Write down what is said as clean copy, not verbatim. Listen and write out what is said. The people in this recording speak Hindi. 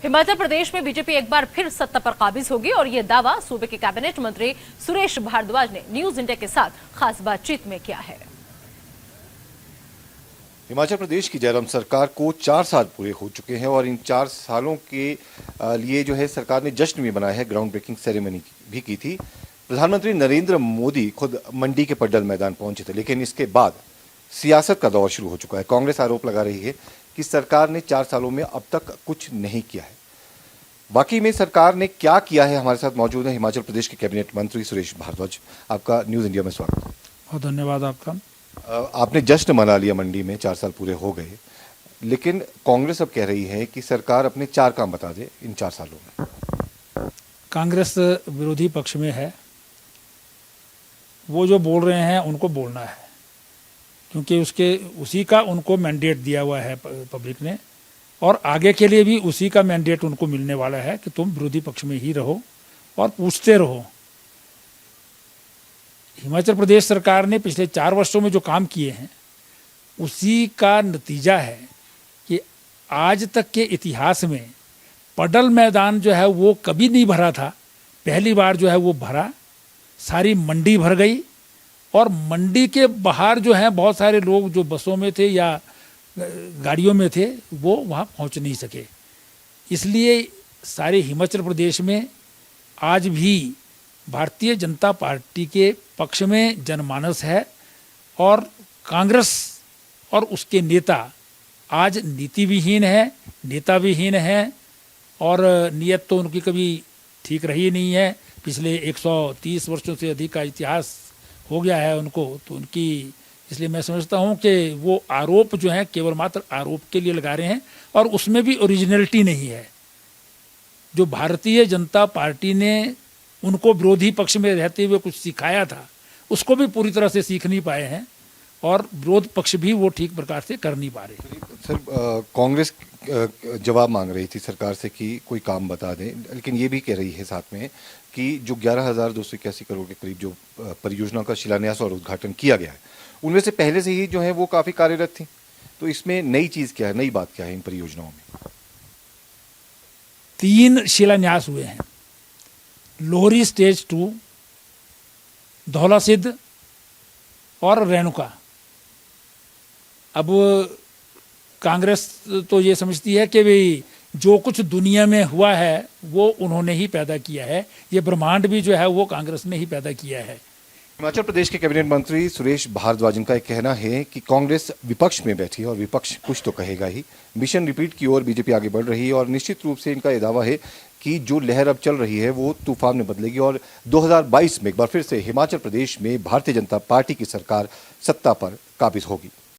हिमाचल प्रदेश में बीजेपी एक बार फिर सत्ता पर काबिज होगी और ये दावा सूबे के कैबिनेट मंत्री सुरेश भारद्वाज ने न्यूज इंडिया के साथ खास बातचीत में किया है। हिमाचल प्रदेश की जयराम सरकार को 4 साल पूरे हो चुके हैं और इन 4 सालों के लिए जो है सरकार ने जश्न भी मनाया है। ग्राउंड ब्रेकिंग सेरेमनी भी की थी। प्रधानमंत्री नरेंद्र मोदी खुद मंडी के पड्डल मैदान पहुंचे थे, लेकिन इसके बाद सियासत का दौर शुरू हो चुका है। कांग्रेस आरोप लगा रही है कि सरकार ने 4 सालों में अब तक कुछ नहीं किया है। वाकई में सरकार ने क्या किया है? हमारे साथ मौजूद है हिमाचल प्रदेश के कैबिनेट मंत्री सुरेश भारद्वाज। आपका न्यूज इंडिया में स्वागत है। बहुत धन्यवाद आपका। आपने जश्न मना लिया, मंडी में 4 साल पूरे हो गए, लेकिन कांग्रेस अब कह रही है कि सरकार अपने 4 काम बता दे इन 4 सालों में। कांग्रेस विरोधी पक्ष में है, वो जो बोल रहे हैं उनको बोलना है, क्योंकि उसी का उनको मैंडेट दिया हुआ है पब्लिक ने, और आगे के लिए भी उसी का मैंडेट उनको मिलने वाला है कि तुम विरोधी पक्ष में ही रहो और पूछते रहो। हिमाचल प्रदेश सरकार ने पिछले 4 वर्षों में जो काम किए हैं उसी का नतीजा है कि आज तक के इतिहास में पडल मैदान जो है वो कभी नहीं भरा था। पहली बार जो है वो भरा, सारी मंडी भर गई और मंडी के बाहर जो है बहुत सारे लोग जो बसों में थे या गाड़ियों में थे वो वहाँ पहुँच नहीं सके। इसलिए सारे हिमाचल प्रदेश में आज भी भारतीय जनता पार्टी के पक्ष में जनमानस है और कांग्रेस और उसके नेता आज नीति विहीन है, नेता विहीन है और नीयत तो उनकी कभी ठीक रही नहीं है। पिछले 130 वर्षों से अधिक का इतिहास हो गया है उनको, तो उनकी, इसलिए मैं समझता हूं कि वो आरोप जो है केवल मात्र आरोप के लिए लगा रहे हैं और उसमें भी ओरिजिनलिटी नहीं है। जो भारतीय जनता पार्टी ने उनको विरोधी पक्ष में रहते हुए कुछ सिखाया था उसको भी पूरी तरह से सीख नहीं पाए हैं और विरोध पक्ष भी वो ठीक प्रकार से कर नहीं पा रहे। सर, कांग्रेस जवाब मांग रही थी सरकार से कि कोई काम बता दें, लेकिन ये भी कह रही है साथ में कि जो 11,281 करोड़ के करीब जो परियोजना का शिलान्यास और उद्घाटन किया गया है उनमें से पहले से ही जो है वो काफी कार्यरत थी। तो इसमें नई चीज क्या है, नई बात क्या है इन परियोजनाओं में? 3 शिलान्यास हुए हैं। लोहरी स्टेज 2, धौलासिद्ध और रेणुका। अब कांग्रेस तो ये समझती है कि भाई जो कुछ दुनिया में हुआ है वो उन्होंने ही पैदा किया है, ये ब्रह्मांड भी जो है वो कांग्रेस ने ही पैदा किया है। हिमाचल प्रदेश के कैबिनेट मंत्री सुरेश भारद्वाज का एक कहना है कि कांग्रेस विपक्ष में बैठी है और विपक्ष कुछ तो कहेगा ही। मिशन रिपीट की ओर बीजेपी आगे बढ़ रही है और निश्चित रूप से इनका यह दावा है कि जो लहर अब चल रही है वो तूफान में बदलेगी और 2022 में एक बार फिर से हिमाचल प्रदेश में भारतीय जनता पार्टी की सरकार सत्ता पर काबिज होगी।